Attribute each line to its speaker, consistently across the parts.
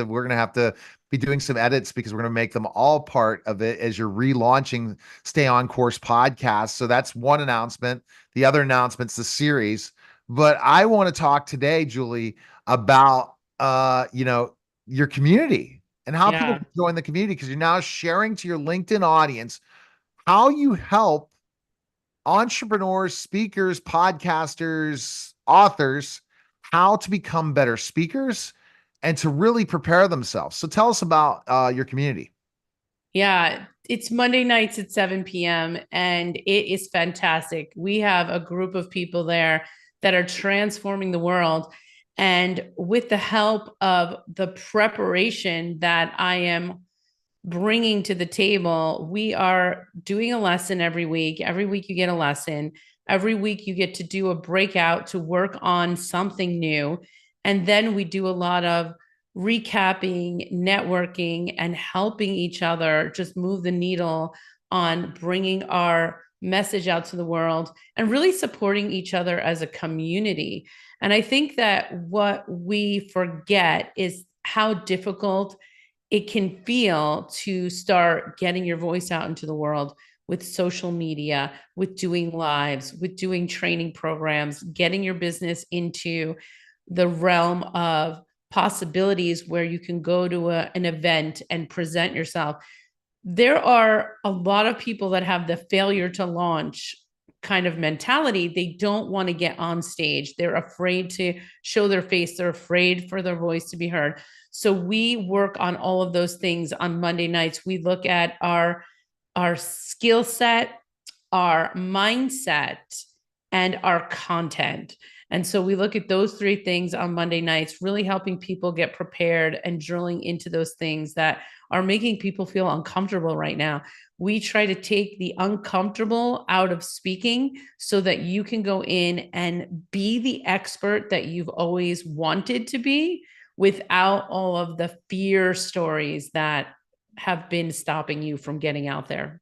Speaker 1: we're going to have to be doing some edits because we're going to make them all part of it as you're relaunching Stay On Course podcast. So that's one announcement. The other announcement's the series. But I want to talk today, Julie, about your community and how people
Speaker 2: Yeah.
Speaker 1: can join the community, because you're now sharing to your LinkedIn audience how you help entrepreneurs, speakers, podcasters, authors, how to become better speakers and to really prepare themselves. So tell us about your community.
Speaker 2: Yeah. It's Monday nights at 7 p.m. and it is fantastic. We have a group of people there that are transforming the world. And with the help of the preparation that I am bringing to the table, we are doing a lesson every week. Every week you get a lesson. Every week you get to do a breakout to work on something new. And then we do a lot of recapping, networking, and helping each other just move the needle on bringing our message out to the world and really supporting each other as a community. And I think that what we forget is how difficult it can feel to start getting your voice out into the world with social media, with doing lives, with doing training programs, getting your business into the realm of possibilities where you can go to an event and present yourself. There are a lot of people that have the failure to launch kind of mentality. They don't want to get on stage. They're afraid to show their face. They're afraid for their voice to be heard. So we work on all of those things on Monday nights. We look at our skill set, our mindset, and our content. And so we look at those three things on Monday nights, really helping people get prepared and drilling into those things that are making people feel uncomfortable right now. We try to take the uncomfortable out of speaking so that you can go in and be the expert that you've always wanted to be without all of the fear stories that have been stopping you from getting out there.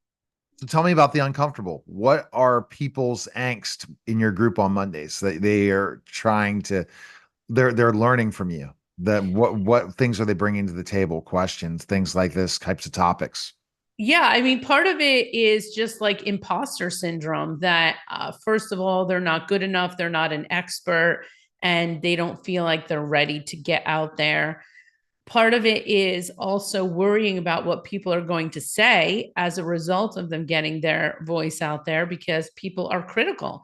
Speaker 1: So tell me about the uncomfortable. What are people's angst in your group on Mondays that they are trying to they're learning from you? That what things are they bringing to the table? Questions, things like this, types of topics.
Speaker 2: Yeah, I mean, part of it is just like imposter syndrome that, first of all, they're not good enough, they're not an expert, and they don't feel like they're ready to get out there. Part of it is also worrying about what people are going to say as a result of them getting their voice out there because people are critical.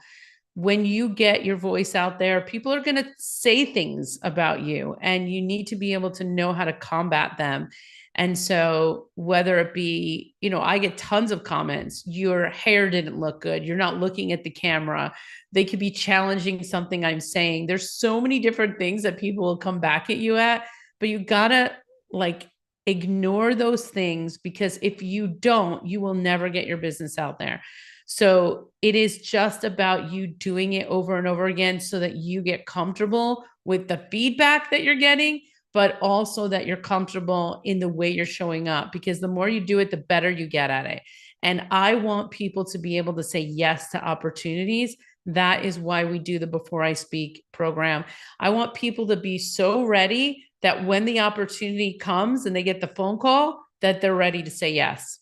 Speaker 2: When you get your voice out there, people are going to say things about you, and you need to be able to know how to combat them. And so, whether it be, I get tons of comments. Your hair didn't look good. You're not looking at the camera. They could be challenging something I'm saying. There's so many different things that people will come back at you at, but you gotta like ignore those things because if you don't, you will never get your business out there. So it is just about you doing it over and over again so that you get comfortable with the feedback that you're getting, but also that you're comfortable in the way you're showing up because the more you do it, the better you get at it. And I want people to be able to say yes to opportunities. That is why we do the Before I Speak program. I want people to be so ready that when the opportunity comes and they get the phone call, that they're ready to say yes.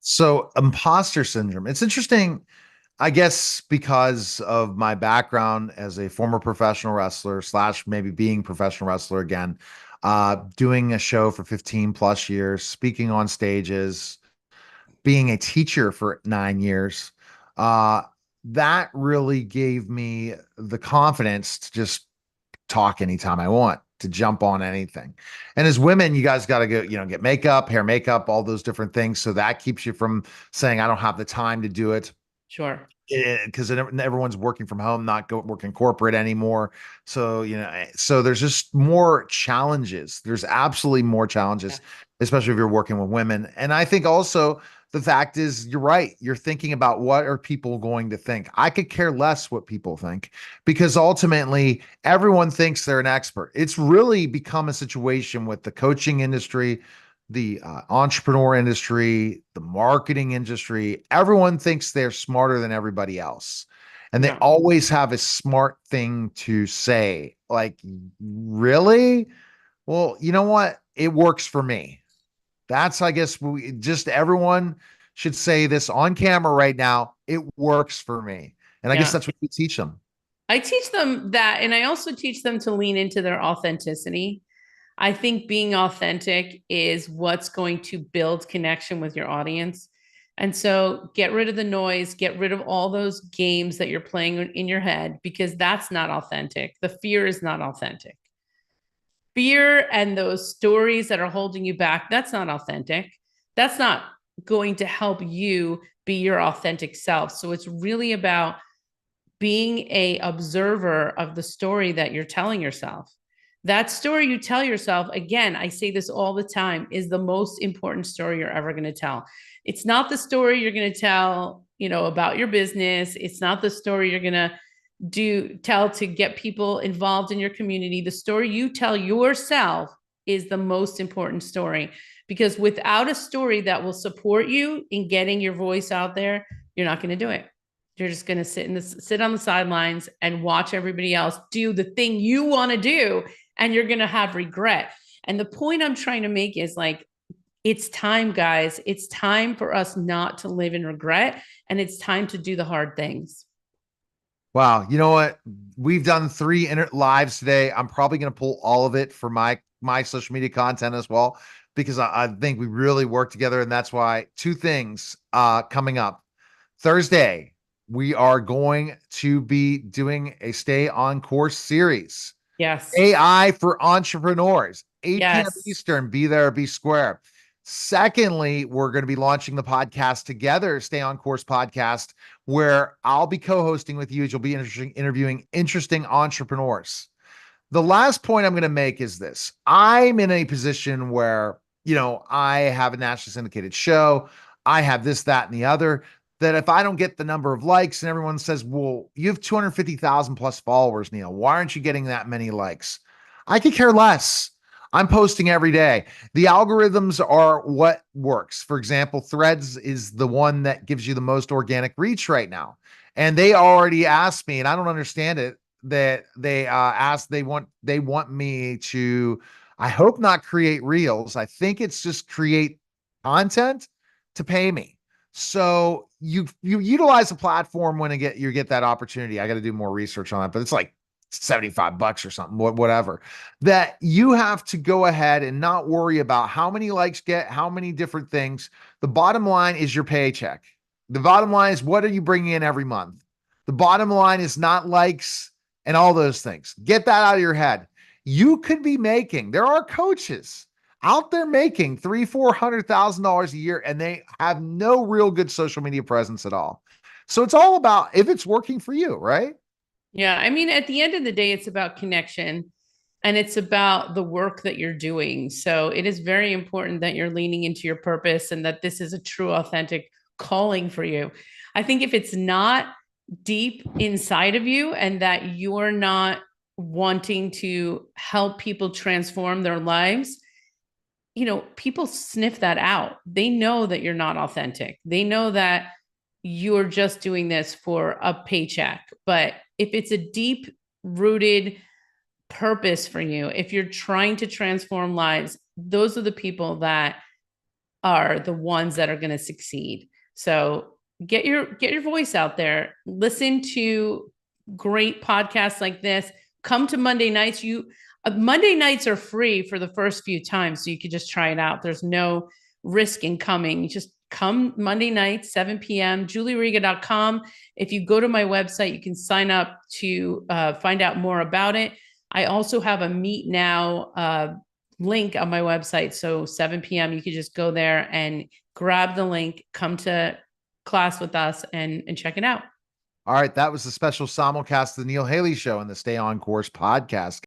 Speaker 1: So imposter syndrome. It's interesting, I guess, because of my background as a former professional wrestler slash maybe being professional wrestler again, doing a show for 15 plus years, speaking on stages, being a teacher for 9 years. Uh, that really gave me the confidence to just talk anytime I want, to jump on anything. And as women, you guys got to go, get makeup, hair, makeup, all those different things. So that keeps you from saying, I don't have the time to do it
Speaker 2: Sure.
Speaker 1: because everyone's working from home, not working corporate anymore. So, so there's just more challenges. There's absolutely more
Speaker 2: Yeah.
Speaker 1: challenges, especially if you're working with women. And I think also the fact is, you're right. You're thinking about what are people going to think. I could care less what people think because ultimately everyone thinks they're an expert. It's really become a situation with the coaching industry, the entrepreneur industry, the marketing industry. Everyone thinks they're smarter than everybody else. And they
Speaker 2: Yeah.
Speaker 1: always have a smart thing to say. Like, really? Well, you know what? It works for me. That's, I guess, everyone should say this on camera right now. It works for me. And I guess
Speaker 2: Yeah.
Speaker 1: that's what you teach them.
Speaker 2: I teach them that, and I also teach them to lean into their authenticity. I think being authentic is what's going to build connection with your audience. And so get rid of the noise, get rid of all those games that you're playing in your head, because that's not authentic. The fear is not authentic. Fear and those stories that are holding you back, that's not authentic. That's not going to help you be your authentic self. So it's really about being a observer of the story that you're telling yourself. That story you tell yourself, again, I say this all the time, is the most important story you're ever going to tell. It's not the story you're going to tell, about your business. It's not the story you're going to tell to get people involved in your community. The story you tell yourself is the most important story, because without a story that will support you in getting your voice out there, you're not going to do it. You're just going to sit on the sidelines and watch everybody else do the thing you want to do, and you're going to have regret. And the point I'm trying to make is, like, it's time, guys. It's time for us not to live in regret, and it's time to do the hard things.
Speaker 1: Wow. You know what? We've done three lives today. I'm probably going to pull all of it for my social media content as well, because I think we really work together. And that's why two things coming up. Thursday, we are going to be doing a Stay on Course series.
Speaker 2: Yes.
Speaker 1: AI for entrepreneurs, 8 p.m.
Speaker 2: Yes.
Speaker 1: Eastern. Be there, be square. Secondly, we're going to be launching the podcast together, Stay on Course podcast, where I'll be co-hosting with you as you'll be interviewing interesting entrepreneurs. The last point I'm going to make is this. I'm in a position where, I have a nationally syndicated show. I have this, that, and the other, that if I don't get the number of likes and everyone says, well, you have 250,000 plus followers, Neil, why aren't you getting that many likes? I could care less. I'm posting every day. The algorithms are what works. For example, Threads is the one that gives you the most organic reach right now. And they already asked me, and I don't understand it, that they want me to, I hope not create reels. I think it's just create content to pay me. So you utilize a platform when you get that opportunity. I got to do more research on it, but it's like $75 or something, whatever, that you have to go ahead and not worry about how many likes get, how many different things. The bottom line is your paycheck. The bottom line is, what are you bringing in every month? The bottom line is not likes and all those things. Get that out of your head. You could be making, there are coaches out there making $300,000-$400,000 a year, and they have no real good social media presence at all. So it's all about if it's working for you, right?
Speaker 2: Yeah. I mean, at the end of the day, it's about connection, and it's about the work that you're doing. So it is very important that you're leaning into your purpose and that this is a true, authentic calling for you. I think if it's not deep inside of you and that you're not wanting to help people transform their lives, people sniff that out. They know that you're not authentic. They know that you're just doing this for a paycheck. But if it's a deep rooted purpose for you, if you're trying to transform lives, those are the people that are the ones that are going to succeed. So get your voice out there. Listen to great podcasts like this. Come to Monday nights. Monday nights are free for the first few times, so you could just try it out. There's no risk in coming. You just come Monday night, 7 p.m., julieriga.com. If you go to my website, you can sign up to find out more about it. I also have a Meet Now link on my website. So 7 p.m., you could just go there and grab the link, come to class with us, and check it out.
Speaker 1: All right. That was the special simulcast of the Neil Haley Show and the Stay on Course podcast.